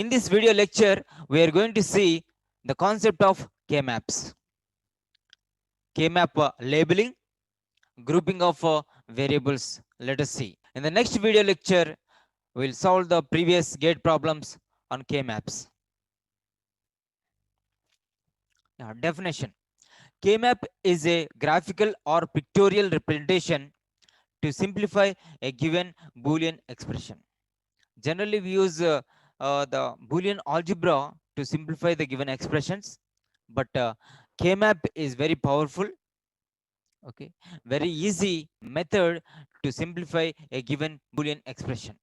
in this video lecture, we are going to see the concept of K-maps. K-map labeling, grouping of variables. Let us see. In the next video lecture, we'll solve the previous gate problems on K-maps. Definition. K-map is a graphical or pictorial representation to simplify a given Boolean expression. Generally, we use the Boolean algebra to simplify the given expressions, but K-map is very powerful, okay, very easy method to simplify a given Boolean expression.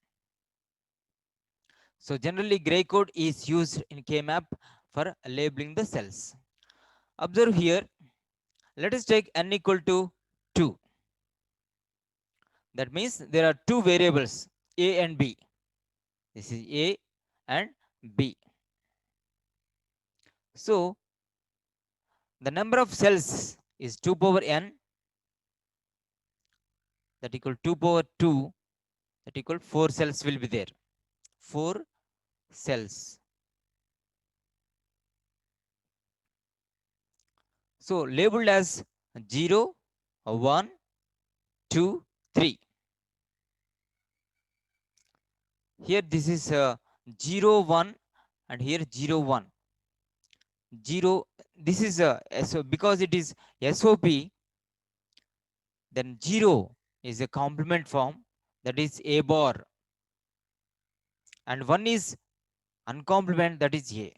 So generally, gray code is used in K-map for labeling the cells. Observe here, let us take n equal to 2. That means there are two variables, A and B. This is A and B. So the number of cells is 2 power n, that equal 2 power 2, that equal 4 cells will be there. 4 cells. So labeled as 0, 1, 2, 3. Here this is 0, 1 and here 0, 1. 0, this is because it is SOP, then 0 is a complement form, that is A bar, and 1 is uncomplement, that is A.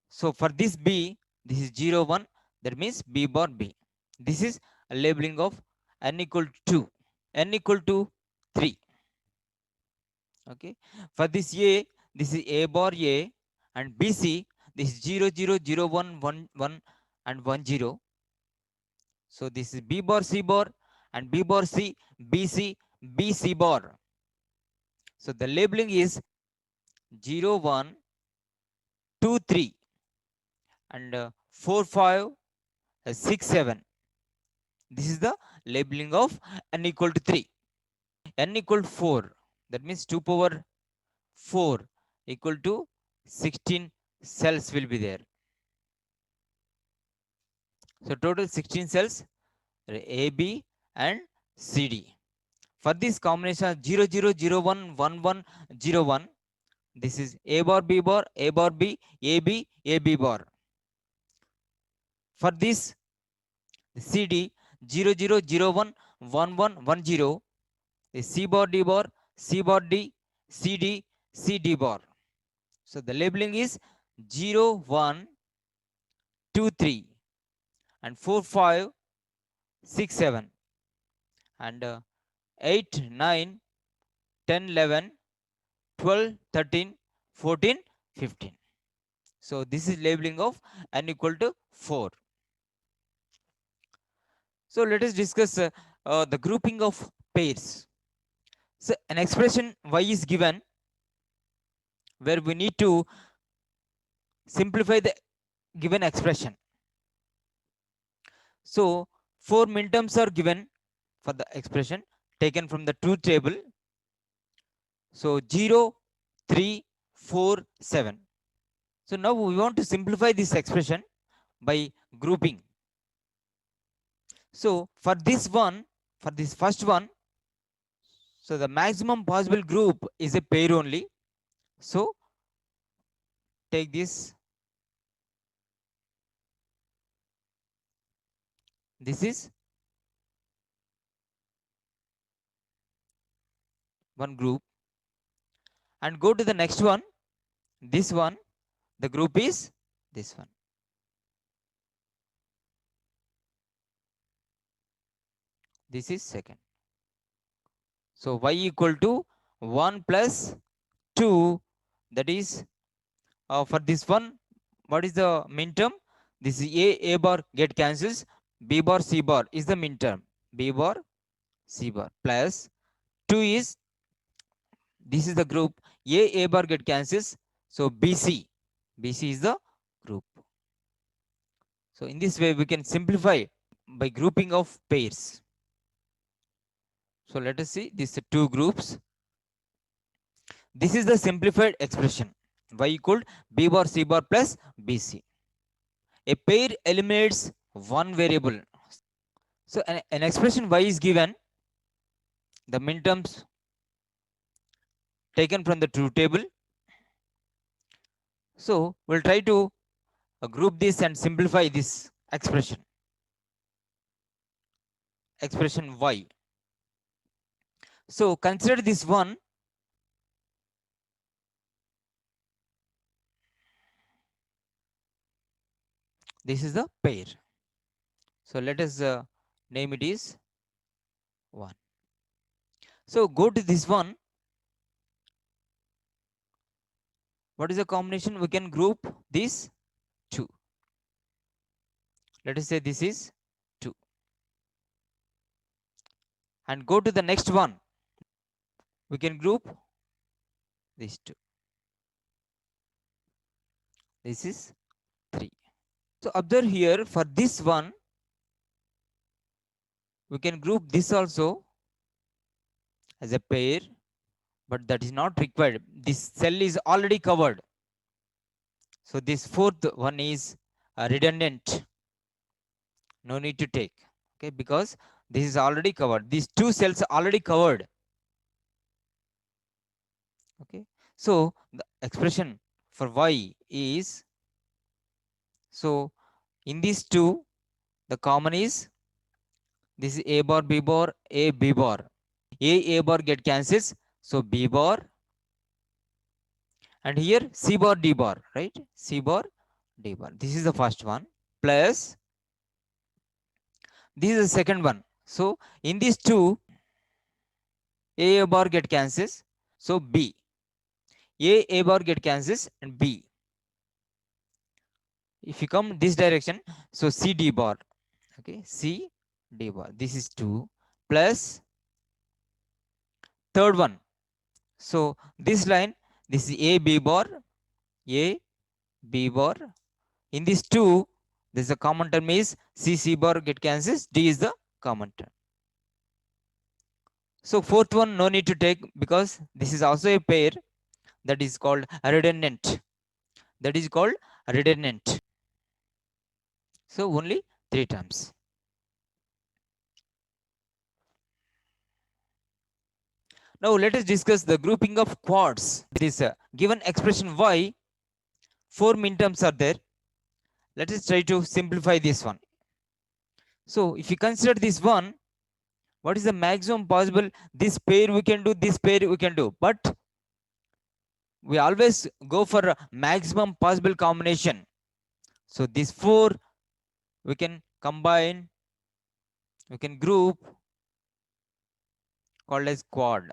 So for this B, this is 0, 1, that means B bar B. This is a labeling of n equal to 2, n equal to 3. Okay. For this A, this is A bar A, and BC, this is 0, 0, 0, 1, 1, 1, and 1, 0. So this is B bar C bar, and B bar C, BC, BC bar. So the labeling is 0, 1, 2, 3, and 4, 5, 6, 7. This is the labeling of n equal to 3. N equal to 4. That means 2 power 4 equal to 16 cells will be there. So total 16 cells, A, B and C, D. For this combination 0, 0, 0, 1, 1, 1, 0, 1. This is A bar, B bar, A bar, B, A, B, A, B bar. For this CD 0, 0, 0, 1, 1, 1, 1, 0. Is C bar, D bar, C bar, D, C, D, C, D bar. So the labeling is 0, 1, 2, 3 and 4, 5, 6, 7 and 8, 9, 10, 11, 12, 13, 14, 15. So this is labeling of n equal to 4. So let us discuss the grouping of pairs. So an expression y is given where we need to simplify the given expression. So 4 minterms are given for the expression taken from the truth table. So 0, 3, 4, 7. So now we want to simplify this expression by grouping. So for this one, for this first one, so the maximum possible group is a pair only. So take this. This is one group. And go to the next one. This one, the group is this one. This is second. So y equal to 1 plus 2, that is for this one, what is the minterm? This is A bar get cancels, B bar C bar is the minterm, B bar C bar plus 2 is, this is the group, A bar get cancels, so BC is the group. So in this way we can simplify by grouping of pairs. So let us see these two groups. This is the simplified expression. y equal b bar c bar plus bc. A pair eliminates one variable. So an expression y is given, the minterms taken from the truth table. So we'll try to group this and simplify this expression y. So consider this one. This is the pair. So let us name it is 1. So go to this one. What is the combination? We can group these 2. Let us say this is 2. And go to the next one. We can group these 2. This is 3. So observe here, for this one, we can group this also as a pair, but that is not required. This cell is already covered. So this fourth one is redundant. No need to take. Okay, because this is already covered. These 2 cells are already covered. Okay, so the expression for y is, so in these 2, the common is this is a bar b bar a b bar. A bar get cancels, so b bar, and here c bar d bar, right? C bar d bar. This is the first one, plus this is the second one. So in these 2, a bar get cancels, so b. A bar get cancels and b. If you come this direction, so c d bar. Okay, c d bar. This is 2 plus third one. So this line, this is a b bar, a b bar. In these 2, this is a common term is c bar get cancels, d is the common term. So fourth one no need to take, because this is also a pair, that is called redundant. That is called redundant. So only 3 terms. Now let us discuss the grouping of quads. This given expression y, 4 minterms are there. Let us try to simplify this one. So if you consider this one, what is the maximum possible? This pair we can do, this pair we can do, but we always go for a maximum possible combination. So these 4 we can combine, we can group, called as quad.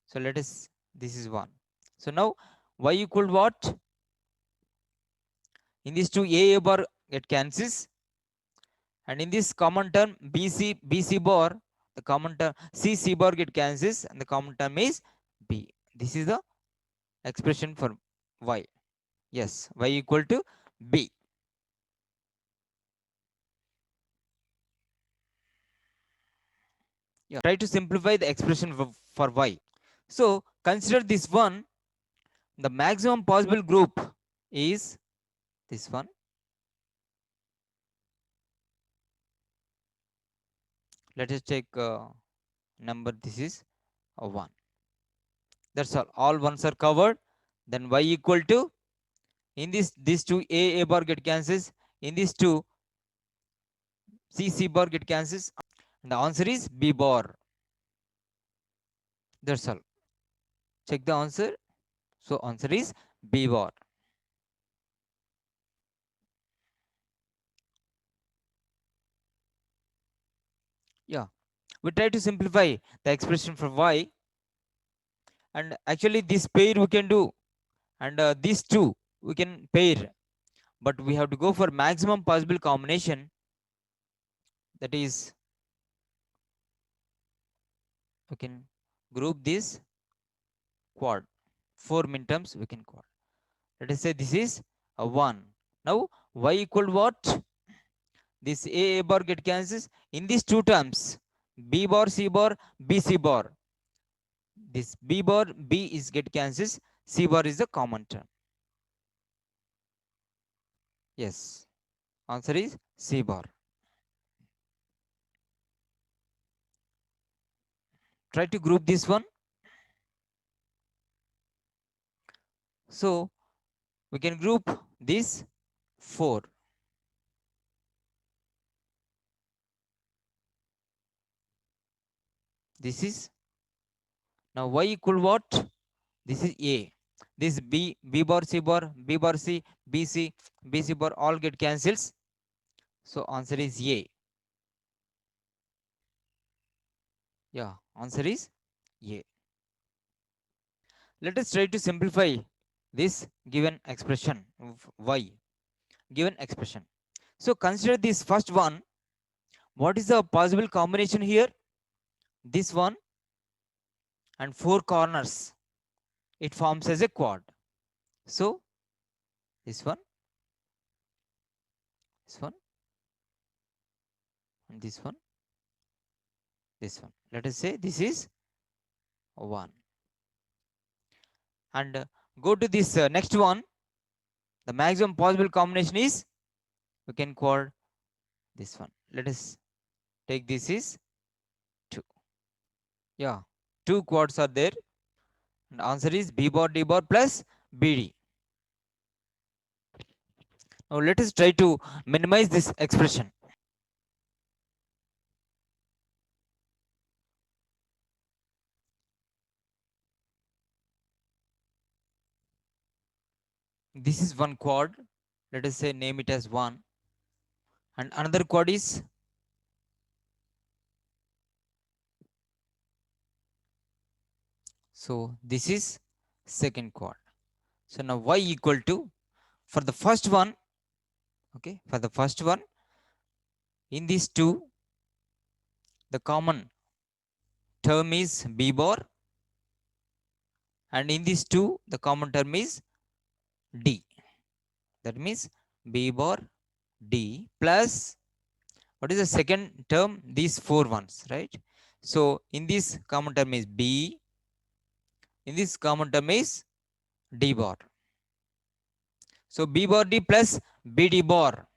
So let us, this is 1. So now y equal what? In these 2, a bar get cancels, and in this common term bc bar, the common term c bar get cancels, and the common term is b. This is the expression for y. Yes, y equal to b. Yeah, try to simplify the expression for y. So consider this one, the maximum possible group is this one. Let us take number, this is 1. That's all ones are covered. Then y equal to, in this these 2, a bar get cancels, in these 2, c bar get cancels, and the answer is b bar. That's all. Check the answer. So answer is b bar. Yeah, we try to simplify the expression for y, and actually this pair we can do, and these 2 we can pair, but we have to go for maximum possible combination. That is, we can group this quad, 4 minterms we can quad. Let us say this is a 1. Now y equal what? This a bar get cancels. In these 2 terms, b bar c bar b c bar. This b bar b is get cancels. C bar is the common term. Yes, answer is C bar. Try to group this one. So we can group this 4. This is now y equal what? This is A. This B bar, C bar, B bar, C, B C, B C bar all get cancels. So answer is A. Yeah, answer is A. Let us try to simplify this given expression of y. Given expression. So consider this first one. What is the possible combination here? This one and 4 corners. It forms as a quad. So this one, this one, and this one, this one. Let us say this is 1. And go to this next one. The maximum possible combination is, we can call this one. Let us take this is 2. Yeah, 2 quads are there. And answer is B bar D bar plus BD. Now let us try to minimize this expression. This is one quad. Let us say name it as 1. And another quad is, so this is second quad. So now y equal to, for the first one, okay, for the first one, in these two, the common term is B bar, and in these two, the common term is D. That means B bar D plus, what is the second term? These 4 ones, right? So in this common term is B, in this common term is D bar. So B bar D plus BD bar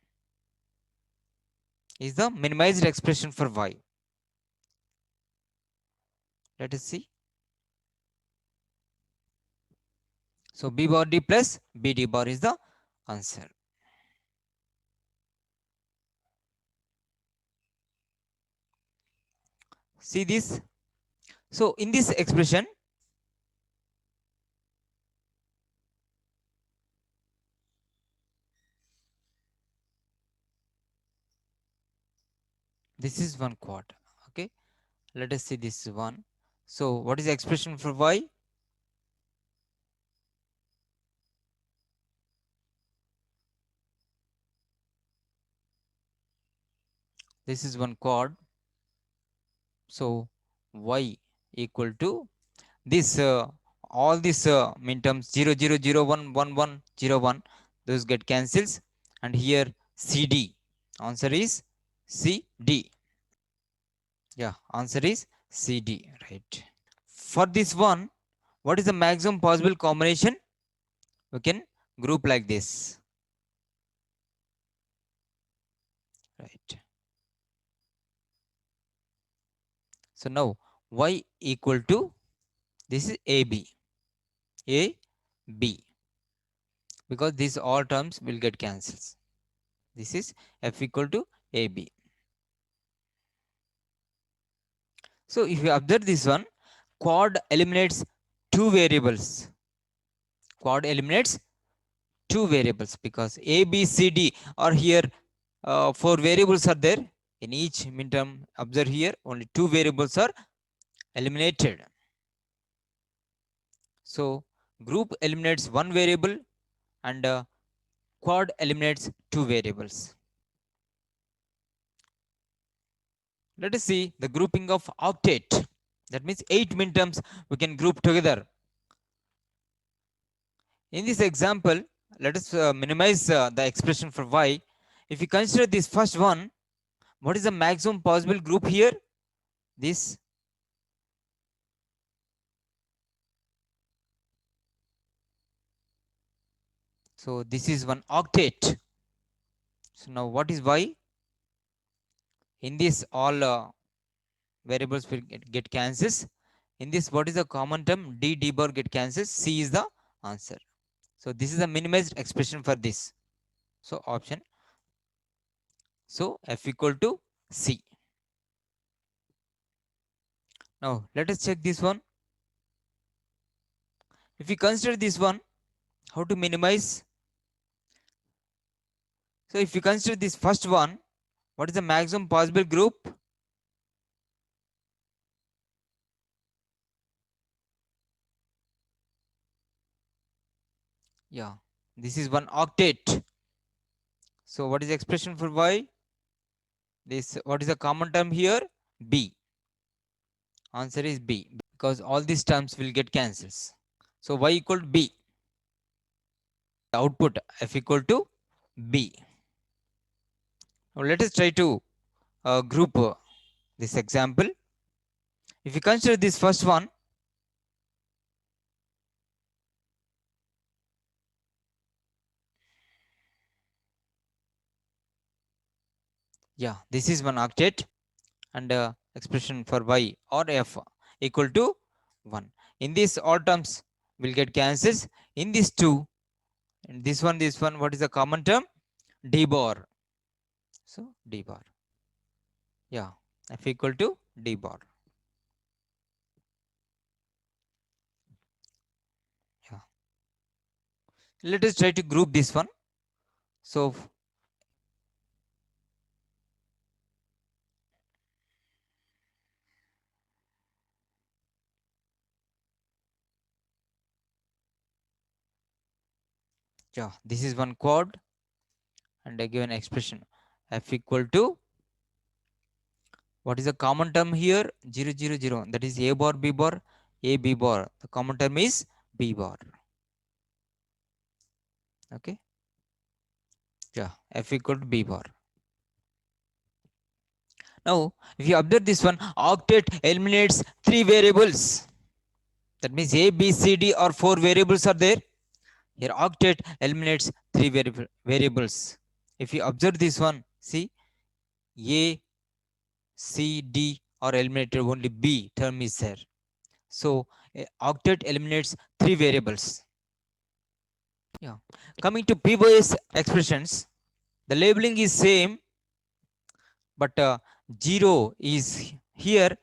is the minimized expression for y. Let us see. So B bar D plus BD bar is the answer. See this. So in this expression, this is one quad. Okay. Let us see this one. So what is the expression for y? This is one quad. So y equal to this all these min terms 0 0 0 1 1 1 0 1, those get cancels, and here CD, answer is CD. Yeah, answer is CD, right? For this one, what is the maximum possible combination? We can group like this, right? So now y equal to, this is AB, AB, because these all terms will get cancels. This is F equal to AB. So if you observe this one, quad eliminates 2 variables. Quad eliminates 2 variables because A, B, C, D are here. 4 variables are there in each midterm. Observe here, only 2 variables are eliminated. So group eliminates 1 variable, and quad eliminates 2 variables. Let us see the grouping of octet. That means 8 midterms we can group together. In this example, let us minimize the expression for y. If you consider this first one, what is the maximum possible group here? This. So this is one octet. So now what is y? In this all variables will get cancels. In this, what is the common term? D bar get cancels. C is the answer. So this is the minimized expression for this. So option. So F equal to C. Now let us check this one. If we consider this one, how to minimize? So if you consider this first one, what is the maximum possible group? Yeah, this is one octet. So what is the expression for y? This, what is the common term here? B. Answer is B, because all these terms will get cancels. So y equal to B. Output F equal to B. Now let us try to group this example. If you consider this first one, yeah, this is one octet, and expression for y or f equal to 1. In this, all terms will get cancels. In this two, and this one, what is the common term? D bar. So D bar. Yeah, F equal to D bar. Yeah. Let us try to group this one. So yeah, this is one quad, and I give an expression F equal to, what is the common term here? 0 0 0. That is A bar B bar, A B bar. The common term is B bar. Okay. Yeah, F equal to B bar. Now, if you observe this one, octet eliminates 3 variables. That means A, B, C, D or 4 variables are there. Here octet eliminates 3 variables. If you observe this one, see, A, C, D are eliminated, only B term is there. So octet eliminates 3 variables. Yeah. Coming to POS expressions, the labeling is same, but 0 is here,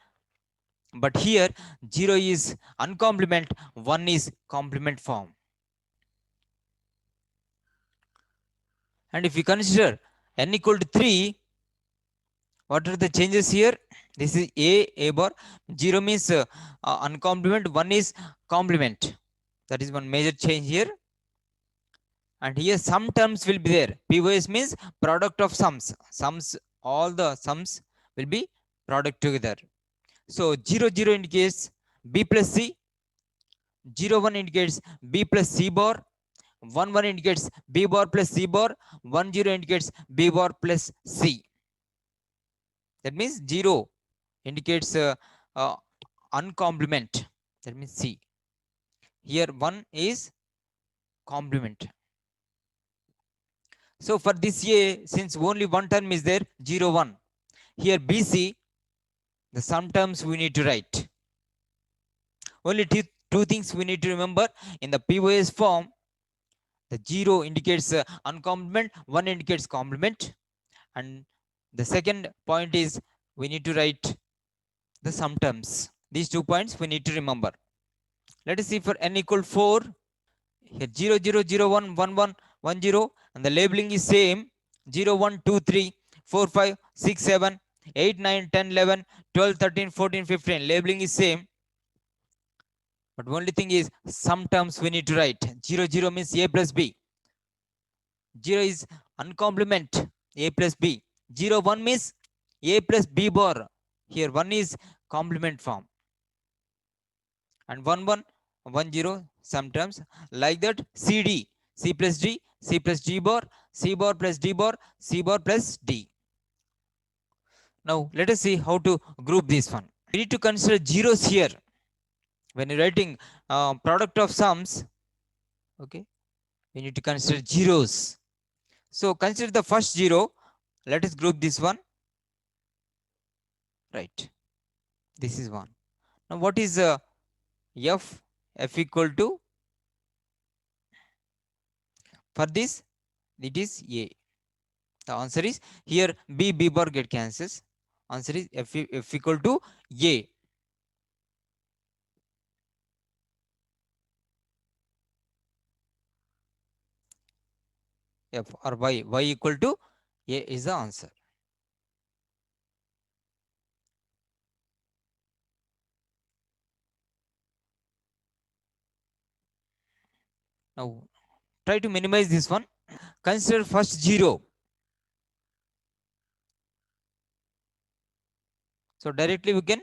but here 0 is uncomplement, 1 is complement form. And if we consider n equal to 3, what are the changes here? This is A bar. 0 means uncomplement, 1 is complement. That is one major change here. And here some terms will be there. POS means product of sums. Sums, all the sums will be product together. So 0 0 indicates B plus C. 0 1 indicates B plus C bar. 1 1 indicates B bar plus C bar. 1 0 indicates B bar plus C. That means 0 indicates uncomplement. That means C. Here 1 is complement. So for this A, since only one term is there, 0 1. Here BC, the sum terms we need to write. Only two things we need to remember. In the POS form, the 0 indicates uncomplement, 1 indicates complement. And the second point is we need to write the sum terms. These 2 points we need to remember. Let us see for n equal 4. Here 0 0 0 1 1 1 1 0, and the labeling is same. 0 1 2 3 4 5 6 7 8 9 10 11 12 13 14 15. Labeling is same. But only thing is, sometimes we need to write 0 0 means A plus B. 0 is uncomplement, A plus B. 0 1 means A plus B bar. Here 1 is complement form. And 1 1 1 0 sometimes like that. CD, C plus D, C plus D bar, C bar plus D bar, C bar plus D. Now let us see how to group this one. We need to consider zeros here when you're writing product of sums. Okay, we need to consider zeros. So consider the first 0. Let us group this one. Right. This is 1. Now what is f? F equal to, for this, it is A. The answer is here B bar get cancels. Answer is F equal to A. F or Y equal to A is the answer. Now try to minimize this one. Consider first 0. So directly we can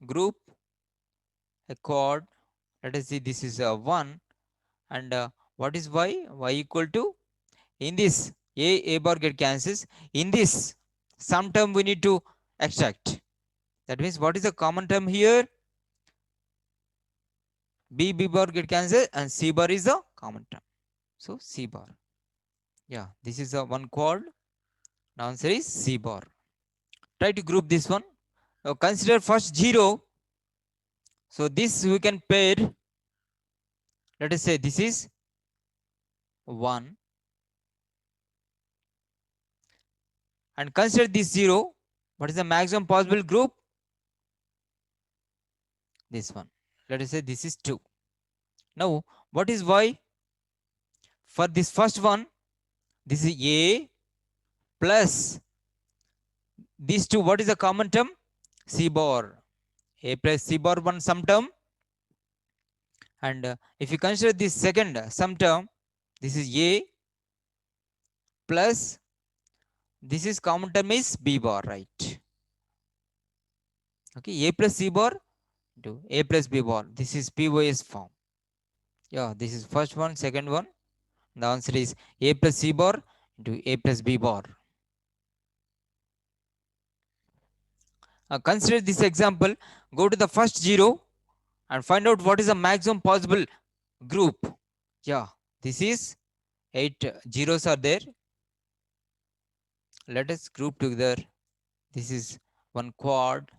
group a chord. Let us see, this is 1. And what is Y? Y equal to, in this A bar get cancels. In this, some term we need to extract. That means what is the common term here? B bar get cancelled and C bar is the common term. So C bar. Yeah, this is the one chord. The answer is C bar. Try to group this one. Now consider first 0. So this we can pair. Let us say this is 1. And consider this 0. What is the maximum possible group? This one. Let us say this is 2. Now what is Y? For this first one, this is A plus these two. What is the common term? C bar. A plus C bar one sum term. And if you consider this second sum term, this is A plus this is common term is B bar, right? Okay, A plus C bar to A plus B bar. This is POS form. Yeah, this is first one, second one. The answer is A plus C bar into A plus B bar. Consider this example. Go to the first 0 and find out what is the maximum possible group. Yeah, this is 8 zeros are there. Let us group together. This is one quad.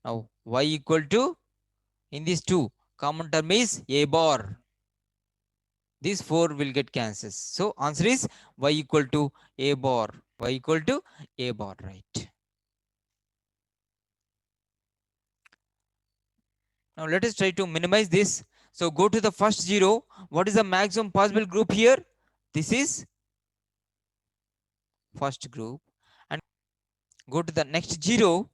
Now Y equal to, in these two, common term is A bar. These 4 will get cancels. So answer is Y equal to A bar. Y equal to A bar, right? Now let us try to minimize this. So go to the first 0. What is the maximum possible group here? This is first group. And go to the next 0.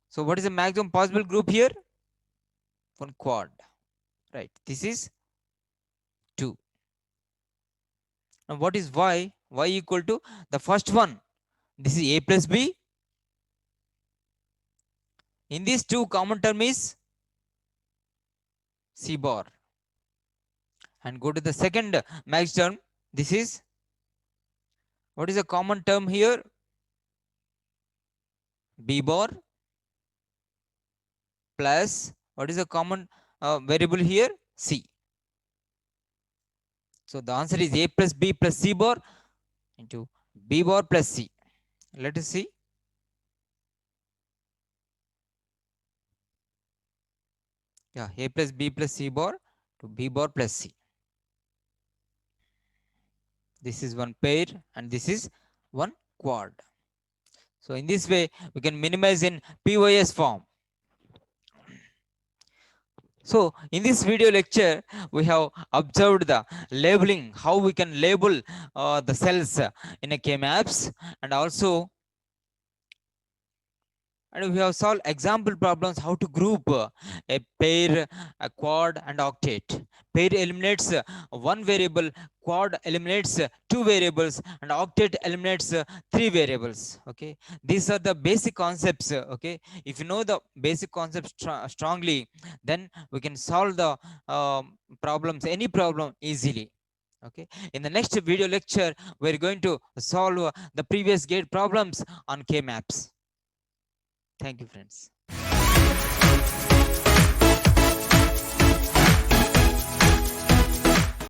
So what is the maximum possible group here? One quad, right? This is 2. Now what is Y? Y equal to the first one. This is A plus B. In these two, common term is C bar. And go to the second max term. This is, what is the common term here? B bar plus, what is the common variable here? C. So the answer is A plus B plus C bar into B bar plus C. Let us see. Yeah, A plus B plus C bar to B bar plus C. This is one pair and this is one quad. So in this way, we can minimize in POS form. So in this video lecture, we have observed the labeling, how we can label the cells in a K-maps, and also we have solved example problems how to group a pair, a quad and octet. Pair eliminates one variable, quad eliminates two variables, and octet eliminates three variables. Okay, these are the basic concepts. Okay, if you know the basic concepts strongly, then we can solve the problems, any problem, easily. Okay, in the next video lecture, we're going to solve the previous gate problems on K-maps. Thank you, friends.